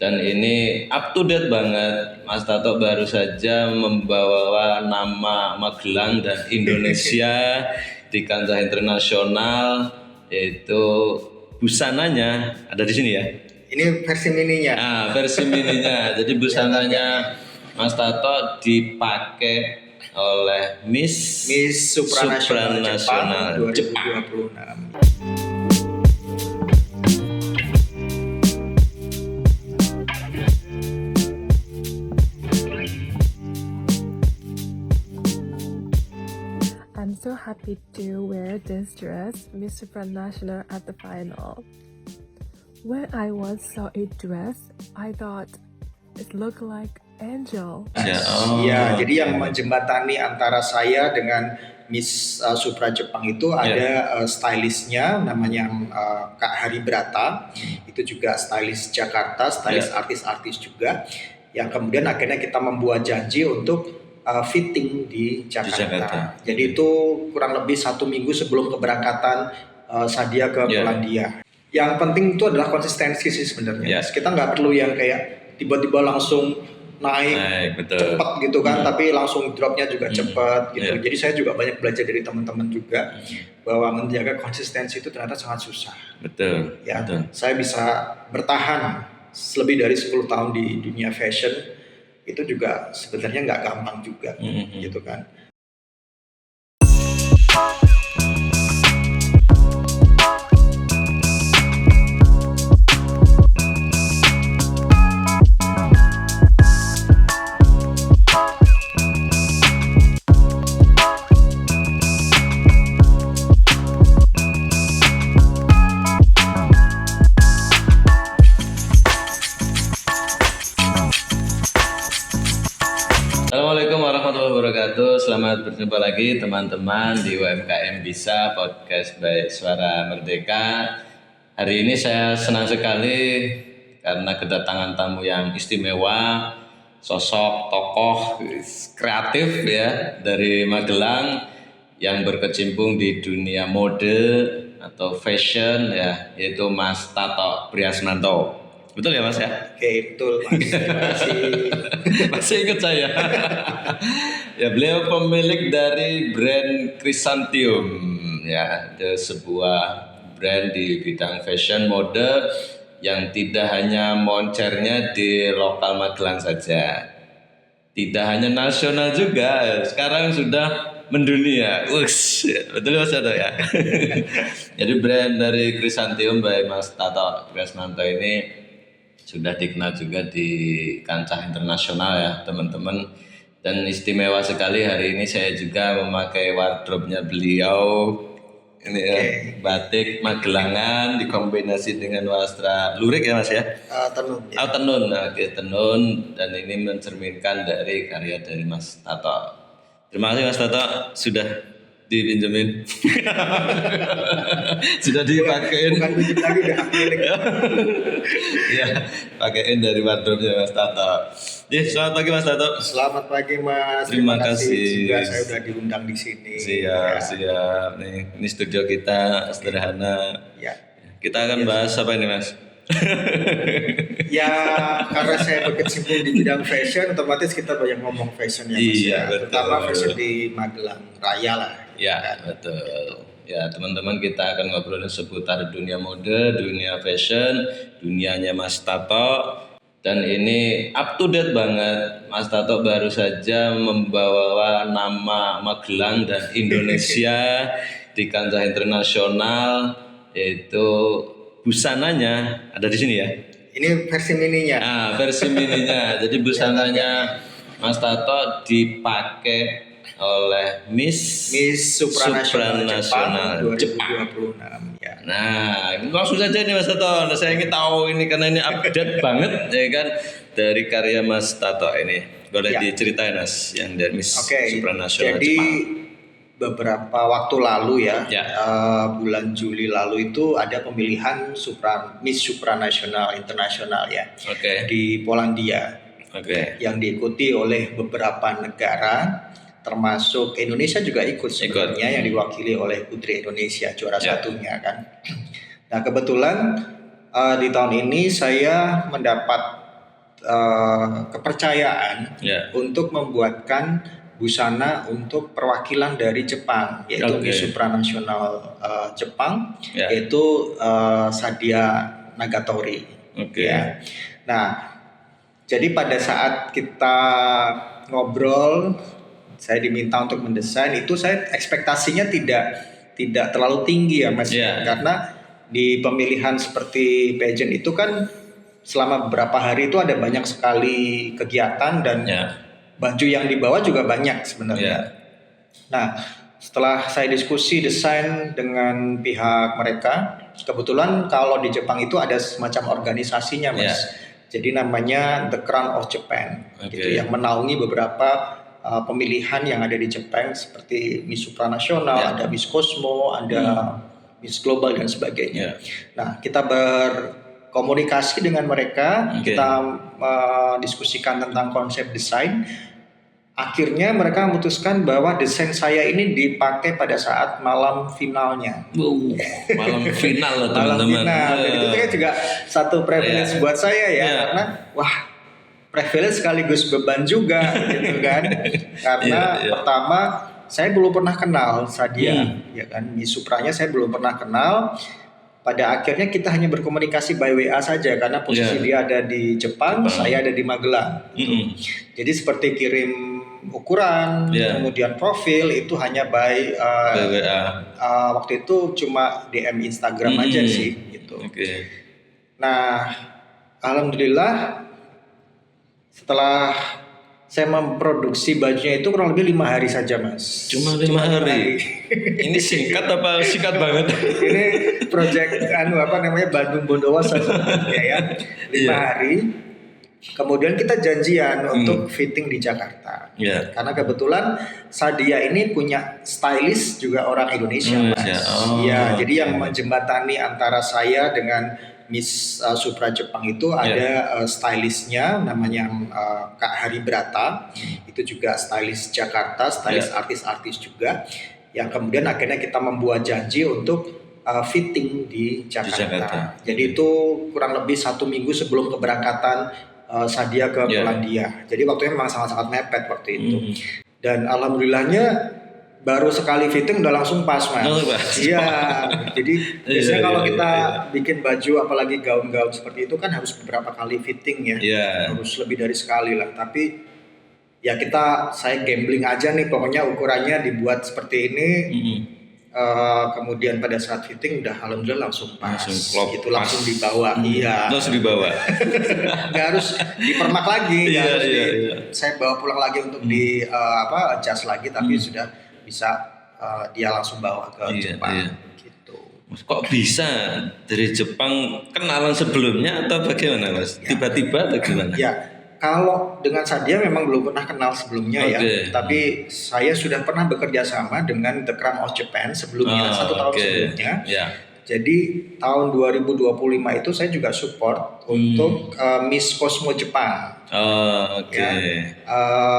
Dan ini up to date banget. Mas Tato baru saja membawa nama Magelang dan Indonesia di kancah internasional, yaitu busananya ada di sini ya. Ini versi mininya. Versi mininya. Jadi busananya Mas Tato dipakai oleh Miss Supranasional Jepang 2026. I'm so happy to wear this dress, Miss Supranational at the final. When I once saw a dress, I thought it looked like angel. Ya, jadi yang menjembatani antara saya dengan Miss Supra Jepang itu ada stylistnya namanya Kak Hari Brata. Itu juga stylist Jakarta, stylist artis-artis juga. Yang kemudian akhirnya kita membuat janji untuk fitting di Jakarta. Jadi itu kurang lebih 1 minggu sebelum keberangkatan Sadia ke Polandia. Yang penting itu adalah konsistensi sih sebenarnya. Kita nggak perlu yang kayak tiba-tiba langsung naik cepat gitu kan, tapi langsung dropnya juga cepat gitu. Jadi saya juga banyak belajar dari teman-teman juga bahwa menjaga konsistensi itu ternyata sangat susah. Betul. Saya bisa bertahan lebih dari 10 tahun di dunia fashion. Itu juga sebenarnya nggak gampang juga, gitu kan. Assalamualaikum warahmatullahi wabarakatuh. Selamat berjumpa lagi teman-teman di UMKM Bisa Podcast by Suara Merdeka. Hari ini saya senang sekali karena kedatangan tamu yang istimewa, sosok tokoh kreatif ya dari Magelang yang berkecimpung di dunia mode atau fashion ya, yaitu Mas Tato Priasmanto. Betul ya Mas ya? Oke, betul Mas. Terima kasih. Masih ingat saya. Ya, beliau pemilik dari brand Chrysantium ya, ada sebuah brand di bidang fashion mode yang tidak hanya moncernya di lokal Magelang saja. Tidak hanya nasional juga, sekarang sudah mendunia. Betul Mas Tato ya. Jadi brand dari Chrysantium by Mas Tato Priasmanto ini sudah dikenal juga di kancah internasional ya teman-teman, dan istimewa sekali hari ini saya juga memakai wardrobe-nya beliau ini ya, batik Magelangan dikombinasi dengan wastra lurik ya Mas ya, tenun. Tenun, dan ini mencerminkan dari karya dari Mas Tato. Terima kasih Mas Tato sudah dipinjemin. Sudah dipakein. Bukan pinjam lagi udah milik. Ya, pakein dari wardrobe-nya Mas Tato. Selamat pagi Mas Tato. Selamat pagi Mas. Terima kasih. Juga saya udah diundang di sini. Siap. Nih, ini studio kita sederhana. Ya. Kita akan bahas apa ini Mas? Ya, karena saya berkecimpung di bidang fashion, otomatis kita banyak ngomong fashion ya Mas. Iya, betul. Terutama fashion di Magelang Raya lah. Ya, betul. Ya, teman-teman, kita akan ngobrolin seputar dunia mode, dunia fashion, dunianya Mas Tato. Dan ini up to date banget. Mas Tato baru saja membawa nama Magelang dan Indonesia di kancah internasional, yaitu busananya ada di sini ya. Ini versi mininya. Versi mininya. Jadi busananya Mas Tato dipakai oleh Miss Supranasional Jepang 2026 ya. Nah, ini langsung saja nih Mas Tato. Saya ingin tahu ini karena ini update banget ya kan dari karya Mas Tato ini. Boleh diceritain Mas yang dari Miss Supranasional Jepang. Jadi beberapa waktu lalu bulan Juli lalu itu ada pemilihan Miss Supranasional Internasional ya, di Polandia, yang diikuti oleh beberapa negara, termasuk Indonesia juga ikut sebenarnya, yang diwakili oleh Putri Indonesia juara satunya kan. Nah kebetulan di tahun ini saya mendapat kepercayaan Ya. untuk membuatkan busana untuk perwakilan dari Jepang, yaitu Oke. Miss Supranasional Jepang, Ya. yaitu Sadia Nagatori. Oke. Ya. Nah, jadi pada saat kita ngobrol, saya diminta untuk mendesain, itu saya ekspektasinya tidak terlalu tinggi ya Mas, Ya. karena di pemilihan seperti pageant itu kan selama beberapa hari itu ada banyak sekali kegiatan dan Ya. baju yang dibawa juga banyak sebenarnya. Ya. Nah, setelah saya diskusi desain dengan pihak mereka, kebetulan kalau di Jepang itu ada semacam organisasinya Mas. Ya. Jadi namanya The Crown of Japan, Oke. gitu, yang menaungi beberapa pemilihan yang ada di Jepang seperti Miss Supranasional, Ya. ada Miss Cosmo, ada Miss Global dan sebagainya. Ya. Nah, kita berkomunikasi dengan mereka, Oke. kita diskusikan tentang konsep desain. Akhirnya mereka memutuskan bahwa desain saya ini dipakai pada saat malam finalnya. Malam final loh Malam teman-teman. final. Jadi itu kan juga satu privilege Iya. buat saya ya, Iya. karena wah, privilege sekaligus beban juga gitu kan. Karena Iya. pertama saya belum pernah kenal Sadia, ya kan. Miss Supranya saya belum pernah kenal. Pada akhirnya kita hanya berkomunikasi by WA saja karena posisi dia ada di Jepang, saya ada di Magelang. Jadi seperti kirim ukuran, kemudian profil itu hanya by WA. waktu itu cuma DM Instagram aja sih gitu. Oke. Nah, alhamdulillah setelah saya memproduksi bajunya itu kurang lebih 5 hari saja Mas. Cuma 5 hari. Ini singkat apa singkat banget? Ini project Bandung Bondowoso sebenarnya ya. 5 hari. Kemudian kita janjian untuk fitting di Jakarta. Yeah. Karena kebetulan Sadia ini punya stylist juga orang Indonesia, Mas. Iya, jadi yang menjembatani antara saya dengan Miss Supra Jepang itu ada stylistnya namanya Kak Hari Brata. Itu juga stylist Jakarta, stylist artis-artis juga. Yang kemudian akhirnya kita membuat janji untuk fitting di Jakarta. Jadi itu kurang lebih 1 minggu sebelum keberangkatan Sadia ke Polandia. Jadi waktunya memang sangat-sangat mepet waktu itu. Dan alhamdulillahnya baru sekali fitting udah langsung pas Mas. Iya. Jadi biasanya kalau kita bikin baju apalagi gaun-gaun seperti itu kan harus beberapa kali fitting ya. Harus lebih dari sekali lah. Tapi ya saya gambling aja nih, pokoknya ukurannya dibuat seperti ini. Kemudian pada saat fitting udah alhamdulillah langsung pas, itu langsung dibawa. Iya. Langsung dibawa. Nggak harus dipermak lagi. Saya bawa pulang lagi untuk adjust lagi, tapi sudah bisa dia langsung bawa ke Jepang. Gitu. Kok bisa dari Jepang kenalan sebelumnya atau bagaimana Mas? Tiba-tiba atau gimana? Ya. Kalau dengan Sadia memang belum pernah kenal sebelumnya ya, tapi saya sudah pernah bekerja sama dengan The Crown of Japan sebelumnya, 1 tahun sebelumnya. Jadi tahun 2025 itu saya juga support untuk Miss Cosmo Jepang.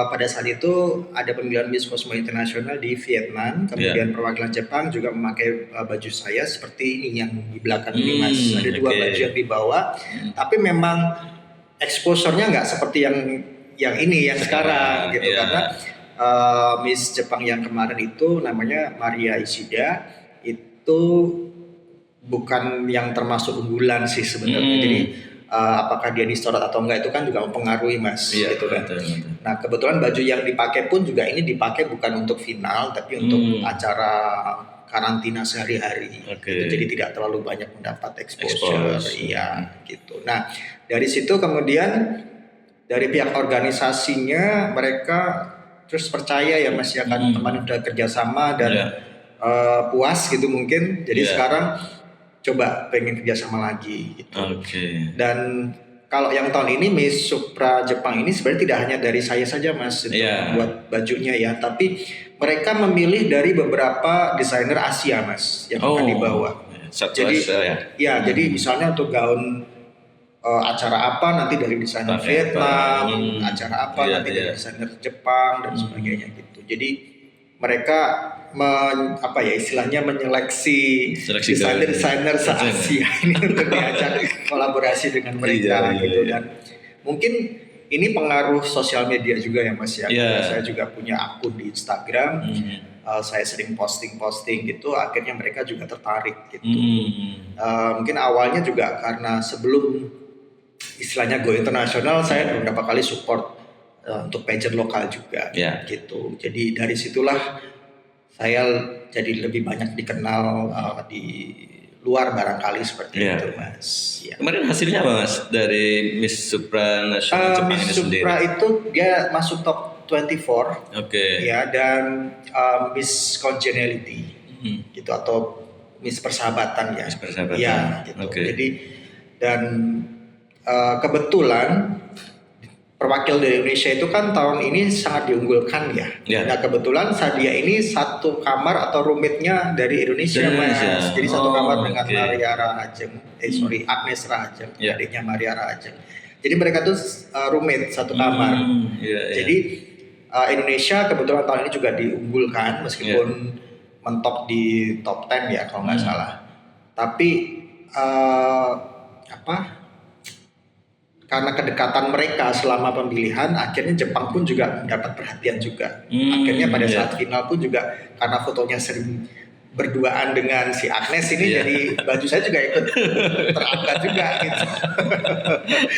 Pada saat itu ada pemilihan Miss Cosmo Internasional di Vietnam, kemudian perwakilan Jepang juga memakai baju saya seperti ini yang di belakang ini Mas. Ada 2 baju yang dibawa, tapi memang exposure-nya nggak seperti yang ini yang sekarang gitu karena Miss Jepang yang kemarin itu namanya Maria Ishida, itu bukan yang termasuk unggulan sih sebenarnya. Jadi apakah dia disorot atau enggak itu kan juga mempengaruhi Mas gitu kan. Nah, kebetulan baju yang dipakai pun juga ini dipakai bukan untuk final tapi untuk acara karantina sehari-hari. Jadi tidak terlalu banyak mendapat exposure. Iya, gitu. Nah, dari situ kemudian dari pihak organisasinya mereka terus percaya ya Mas ya kan teman udah kerjasama dan puas gitu mungkin. Jadi sekarang coba pengen kerjasama lagi gitu. Dan kalau yang tahun ini Miss Supra Jepang ini sebenarnya tidak hanya dari saya saja Mas untuk buat bajunya ya, tapi mereka memilih dari beberapa desainer Asia Mas yang akan dibawa. Jadi jadi misalnya untuk gaun acara apa nanti dari desainer Vietnam, acara apa nanti dari desainer Jepang dan sebagainya gitu. Jadi mereka istilahnya menyeleksi desainer se-Asia ini untuk diajak kolaborasi dengan mereka gitu. Dan mungkin ini pengaruh sosial media juga ya Mas ya. Iya. Saya juga punya akun di Instagram. Saya sering posting gitu, akhirnya mereka juga tertarik gitu. Mungkin awalnya juga karena sebelum istilahnya go internasional, saya beberapa kali support untuk pageant lokal juga gitu. Jadi dari situlah saya jadi lebih banyak dikenal di luar barangkali seperti itu Mas. Ya. Kemarin hasilnya apa Mas dari Miss Supranational Jepang Miss ini sendiri? Supra itu dia masuk top 24. Ya, dan Miss Congeniality gitu, atau Miss Persahabatan ya. Miss Persahabatan. Ya, gitu. Jadi dan kebetulan perwakil dari Indonesia itu kan tahun ini sangat diunggulkan ya. Nah kebetulan Sadia ini satu kamar atau roommate-nya dari Indonesia Mas. Jadi satu kamar dengan Maria Rahajeng. Agnes Rahajeng, adiknya Maria Rahajeng. Jadi mereka tuh roommate satu kamar. Jadi Indonesia kebetulan tahun ini juga diunggulkan meskipun mentok di top 10 ya kalau nggak salah. Tapi karena kedekatan mereka selama pemilihan, akhirnya Jepang pun juga mendapat perhatian juga. Akhirnya pada saat final pun juga karena fotonya sering berduaan dengan si Agnes ini, jadi baju saya juga ikut terangkat juga gitu.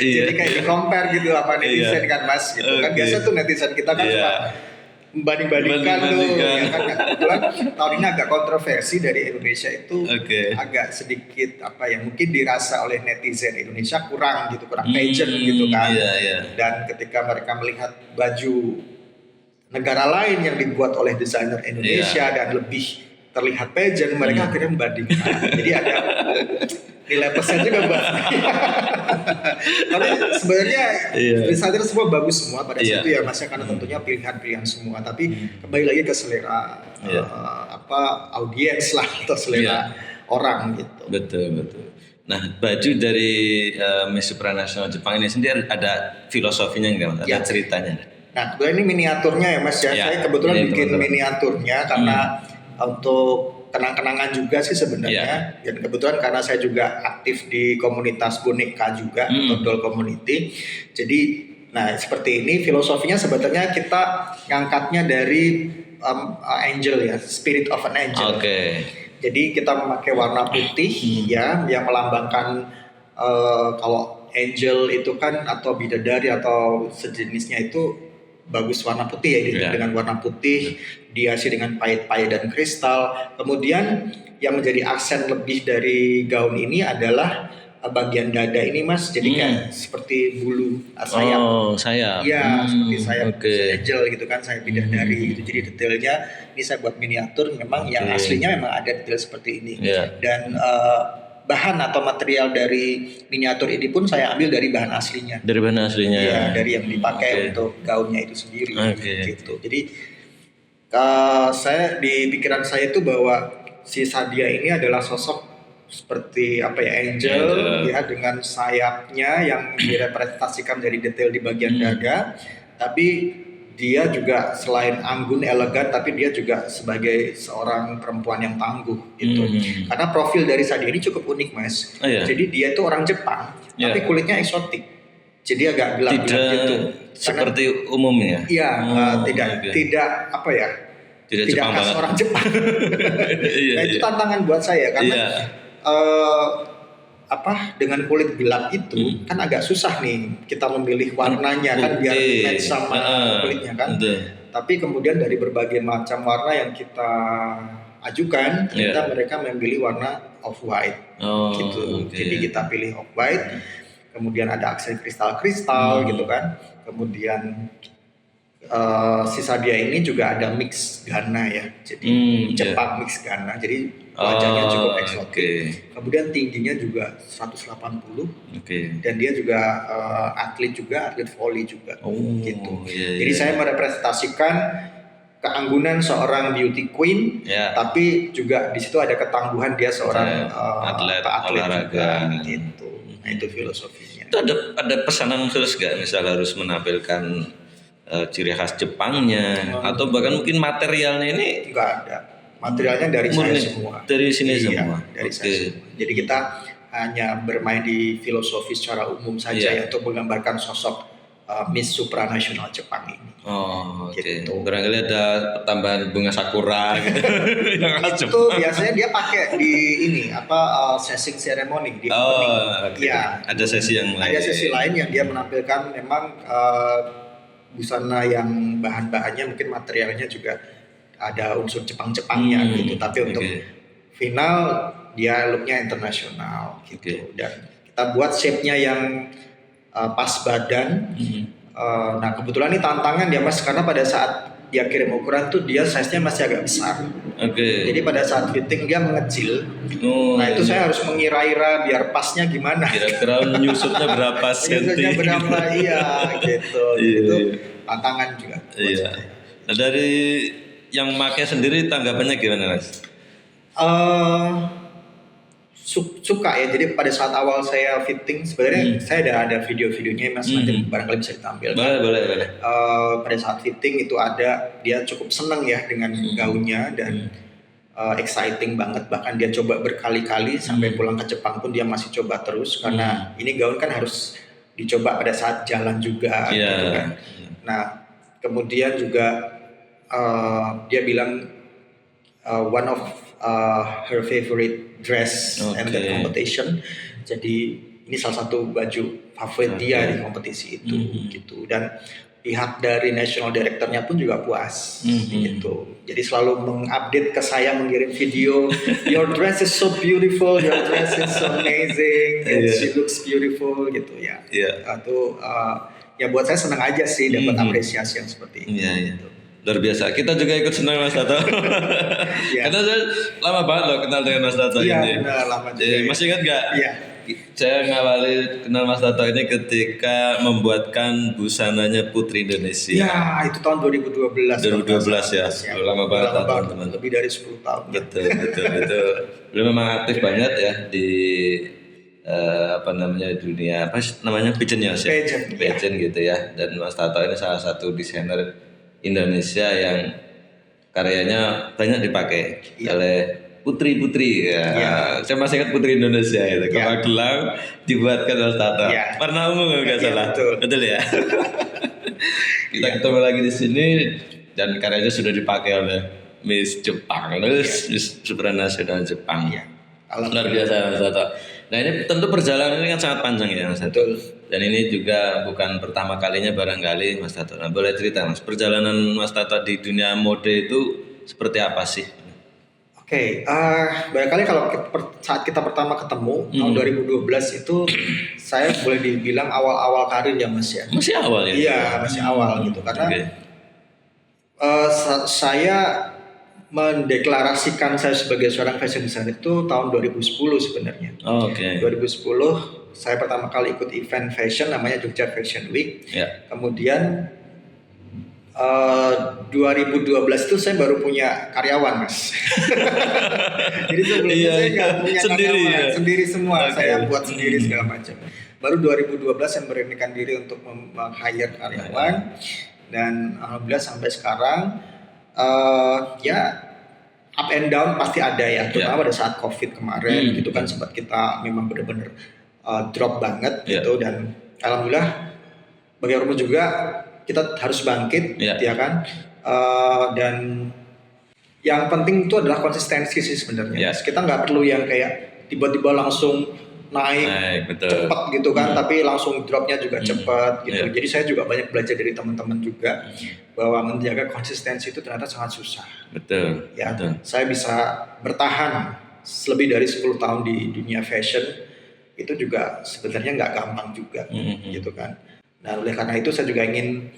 Jadi kayak di compare gitu sama netizen kan Mas gitu. Kan biasa tuh netizen kita kan suka membanding-bandingkan tuh ya kan. Kebetulan tahun ini agak kontroversi dari Indonesia itu, agak sedikit mungkin dirasa oleh netizen Indonesia kurang pageant gitu kan. Dan ketika mereka melihat baju negara lain yang dibuat oleh desainer Indonesia dan lebih terlihat pageant, mereka akhirnya membandingkan. Jadi ada nilai persen juga buat tapi sebenarnya desainer semua bagus semua pada situ ya Mas, karena tentunya pilihan-pilihan semua, tapi kembali lagi ke selera audiens lah atau selera orang gitu. Betul. Nah, baju dari Miss Supranational Jepang ini sendiri ada filosofinya enggak? Ada ceritanya? Nah, kebetulan ini miniaturnya ya Mas ya. Saya kebetulan bikin miniaturnya karena untuk kenang-kenangan juga sih sebenarnya. Dan kebetulan karena saya juga aktif di komunitas boneka juga, atau doll community. Jadi, seperti ini filosofinya sebenarnya kita ngangkatnya dari angel ya, spirit of an angel. Jadi kita memakai warna putih ya, yang melambangkan kalau angel itu kan atau bidadari atau sejenisnya itu bagus warna putih ya, dengan warna putih dihiasi dengan pahit-pahit dan kristal. Kemudian yang menjadi aksen lebih dari gaun ini adalah bagian dada ini Mas, jadi kayak seperti bulu sayap. Sayap. Iya, seperti sayap angel gitu kan, sayap bidadari gitu. Jadi detailnya ini saya buat miniatur, memang yang aslinya memang ada detail seperti ini. Dan bahan atau material dari miniatur ini pun saya ambil dari bahan aslinya. Dari bahan aslinya. Iya, dari yang dipakai untuk gaunnya itu sendiri. Gitu. Jadi saya di pikiran saya itu bahwa si Sadia ini adalah sosok seperti angel ya, dengan sayapnya yang direpresentasikan dari detail di bagian dada, tapi dia juga selain anggun elegan, tapi dia juga sebagai seorang perempuan yang tangguh gitu. Karena profil dari Sadia ini cukup unik Mas. Jadi dia itu orang Jepang, tapi kulitnya eksotik. Jadi agak gelap-gelap gitu. Seperti umumnya. Iya, tidak Jepang khas orang Jepang. Nah itu tantangan buat saya karena dengan kulit gelap itu kan agak susah nih kita memilih warnanya kan biar match sama kulitnya kan. Tapi kemudian dari berbagai macam warna yang kita ajukan, ternyata mereka memilih warna off white gitu. Jadi kita pilih off white, kemudian ada aksen kristal-kristal gitu kan. Kemudian si Sadia ini juga ada mix Ghana ya, jadi Jepang mix Ghana, jadi wajahnya cukup eksotik. Kemudian tingginya juga 180, dan dia juga atlet volley juga, gitu. Jadi saya merepresentasikan keanggunan seorang beauty queen, tapi juga di situ ada ketangguhan dia seorang atlet olahraga juga, gitu. Nah itu filosofinya. Itu ada pesanan khusus gak? Misal harus menampilkan ciri khas Jepangnya atau bahkan mungkin materialnya ini enggak ada. Materialnya dari saya semua. Dari sini semua. Dari saya semua. Jadi kita hanya bermain di filosofi secara umum saja Iya. ya, untuk menggambarkan sosok Miss Supranasional Jepang ini. Oh, oke. Gitu. Barangkali ada tambahan bunga sakura gitu. Yang khas Itu Jepang. biasanya dia pakai di ini setting ceremony di Oh, opening. oke. Iya. Ada sesi yang lain. Ada sesi lain yang dia menampilkan memang busana yang bahan-bahannya mungkin materialnya juga ada unsur Jepang-Jepangnya gitu. Tapi untuk Oke. final dia looknya internasional gitu. Oke. Dan kita buat shape-nya yang pas badan. Nah kebetulan ini tantangan ya Mas, karena pada saat dia kirim ukuran tuh dia size-nya masih agak besar. Oke. Jadi pada saat fitting dia mengecil. Oh, Nah itu saya harus mengira-ira biar pasnya gimana. kira-kira nyusutnya berapa senti? Biasanya berapa iya gitu. Iya, Itu iya. tantangan juga. buat Iya. saya. Nah, dari yang pakai sendiri tanggapannya gimana, Mas? Suka ya. Jadi pada saat awal saya fitting sebenarnya saya ada video-videonya Mas, nanti barangkali bisa ditampilkan. Boleh. Pada saat fitting itu ada dia cukup senang ya dengan gaunnya dan exciting banget, bahkan dia coba berkali-kali sampai pulang ke Jepang pun dia masih coba terus karena ini gaun kan harus dicoba pada saat jalan juga Iya. gitu kan. Nah kemudian juga dia bilang one of her favorite dress and the Oke. competition. Jadi ini salah satu baju favorit dia di kompetisi itu gitu. Dan pihak dari national directornya pun juga puas gitu. Jadi selalu mengupdate ke saya, mengirim video, your dress is so beautiful, your dress is so amazing, and she looks beautiful gitu ya. Iya. Itu ya buat saya senang aja sih dapat apresiasi yang seperti itu. Iya. Gitu. Luar biasa. Kita juga ikut senang Mas Tato. Iya. Karena saya lama banget loh kenal dengan Mas Tato Iya ini. benar, lama juga. Jadi, masih ingat nggak? Iya. Saya ngawali kenal Mas Tato ini ketika membuatkan busananya Putri Indonesia. Ya, itu tahun 2012. 2012 ya. Lama banget lah, teman-teman. Lebih dari 10 tahun. Betul. Beliau memang aktif banget ya di dunia pageant ya, Mas ya? Pageant gitu ya. Dan Mas Tato ini salah satu desainer Indonesia yang karyanya banyak dipakai oleh putri-putri ya. Saya masih ingat Putri Indonesia itu. Ke Magelang dibuatkan Mas Tato. Warna ungu kalau nggak salah. Betul ya. Kita ketemu lagi di sini dan karyanya sudah dipakai oleh Miss Jepang, Miss Supranasional Jepang. Luar biasa Mas Tato. Nah ini tentu perjalanan ini kan sangat panjang ya Mas Tato. Dan ini juga bukan pertama kalinya barangkali Mas Tato. Nah boleh cerita Mas, perjalanan Mas Tato di dunia mode itu seperti apa sih? Oke, barangkali kalau saat kita pertama ketemu tahun 2012 itu saya boleh dibilang awal-awal karir ya Mas ya. Masih awal ya? Iya masih awal gitu karena saya mendeklarasikan saya sebagai seorang fashion designer itu tahun 2010 sebenarnya. Oke. 2010 saya pertama kali ikut event fashion namanya Jogja Fashion Week. Kemudian 2012 itu saya baru punya karyawan Mas. Jadi sebelumnya saya nggak punya sendiri, karyawan, sendiri semua. Oke. Saya buat sendiri segala macam. Baru 2012 saya memberanikan diri untuk meng-hire karyawan dan alhamdulillah sampai sekarang ya up and down pasti ada ya, terutama pada saat COVID kemarin gitu kan sempat kita memang benar-benar drop banget gitu dan alhamdulillah bagaimanapun juga kita harus bangkit ya kan dan yang penting itu adalah konsistensi sih sebenarnya. Kita nggak perlu yang kayak tiba-tiba langsung naik cepat gitu kan, tapi langsung dropnya juga cepat gitu. Jadi saya juga banyak belajar dari teman-teman juga bahwa menjaga konsistensi itu ternyata sangat susah. Betul. Saya bisa bertahan lebih dari 10 tahun di dunia fashion itu juga sebenarnya nggak gampang juga gitu kan. Nah oleh karena itu saya juga ingin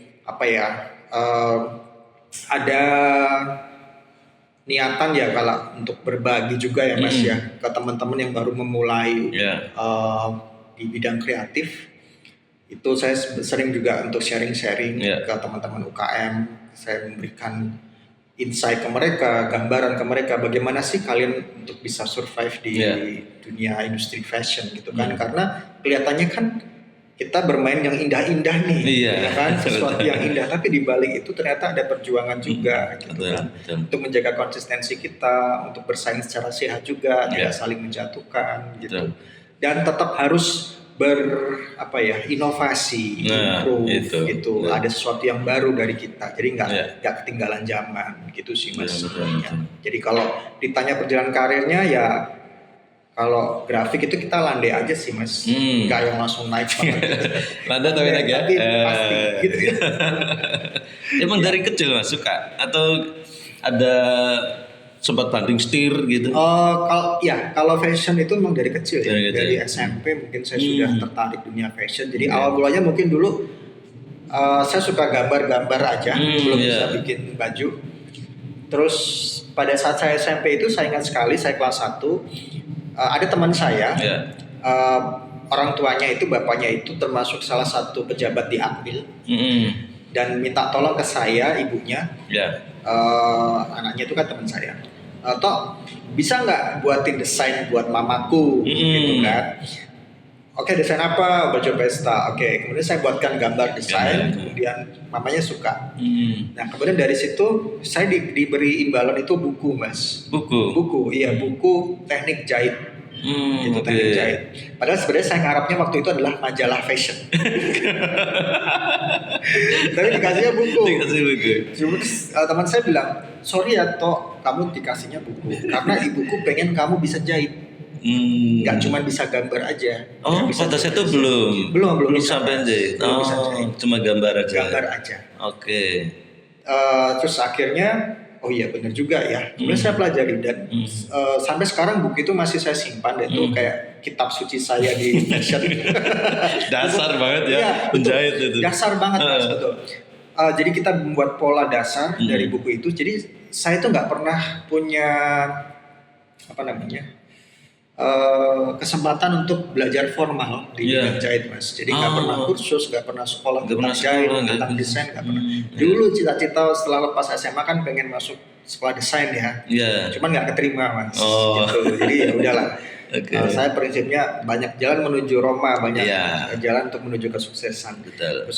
ada niatan ya kalau untuk berbagi juga ya Mas ya ke teman-teman yang baru memulai di bidang kreatif. Itu saya sering juga untuk sharing-sharing ke teman-teman UKM. Saya memberikan insight ke mereka, gambaran ke mereka bagaimana sih kalian untuk bisa survive di dunia industri fashion gitu kan. Karena kelihatannya kan kita bermain yang indah-indah nih, ya kan, sesuatu yang indah, tapi di balik itu ternyata ada perjuangan juga, gitu kan, untuk menjaga konsistensi kita, untuk bersaing secara sehat juga, tidak saling menjatuhkan, gitu. dan tetap harus inovasi, Nah, improve itu. gitu. Ya. Ada sesuatu yang baru dari kita. Jadi Ya. nggak ketinggalan zaman gitu sih Mas. Ya, betul, sebenarnya. betul. Jadi kalau ditanya perjalanan karirnya ya kalau grafik itu kita landai aja sih Mas. Nggak yang langsung naik banget. Landa tapi naik ya. Tapi pasti gitu. Emang dari kecil Mas suka atau ada sempat banting setir gitu? Kalau fashion itu memang dari kecil ya. Dari kecil. Dari SMP mungkin saya sudah tertarik dunia fashion. Jadi awal mulanya mungkin dulu saya suka gambar-gambar aja, belum bisa bikin baju. Terus pada saat saya SMP itu saya ingat sekali saya kelas 1 ada teman saya, orang tuanya itu bapaknya itu termasuk salah satu pejabat di Akmil dan minta tolong ke saya ibunya. Anaknya itu kan teman saya. Toh bisa nggak buatin desain buat mamaku gitu kan? Oke, desain apa? Baju pesta. Oke, kemudian saya buatkan gambar desain, kemudian mamanya suka. Nah, kemudian dari situ saya diberi imbalan itu buku, Mas. Buku, iya, buku teknik jahit. Itu teknik jahit. Padahal sebenarnya saya ngarapnya waktu itu adalah majalah fashion. Tapi dikasihnya buku. Terus teman saya bilang, sorry ya Tok, kamu dikasihnya buku karena ibuku pengen kamu bisa jahit. Nggak cuma bisa gambar aja. Pada saya itu belum bisa, sampai jahit. Belum bisa jahit. Cuma gambar aja. Gambar aja. Oke. Terus akhirnya, oh iya benar juga ya. Kemudian saya pelajari dan sampai sekarang buku itu masih saya simpan. Dan itu kayak kitab suci saya di fashion. Dasar banget ya, penjahit itu. Dasar banget Mas, betul. Jadi kita membuat pola dasar dari buku itu. Jadi saya itu nggak pernah punya kesempatan untuk belajar formal di bidang jahit Mas. Jadi nggak pernah kursus, nggak pernah sekolah tentang jahit, tentang desain, nggak pernah. Dulu cita-cita setelah lepas SMA kan pengen masuk sekolah desain ya. Cuman nggak keterima Mas. Gitu. Jadi ya udahlah. Saya prinsipnya banyak jalan menuju Roma, banyak jalan untuk menuju kesuksesan. Betul.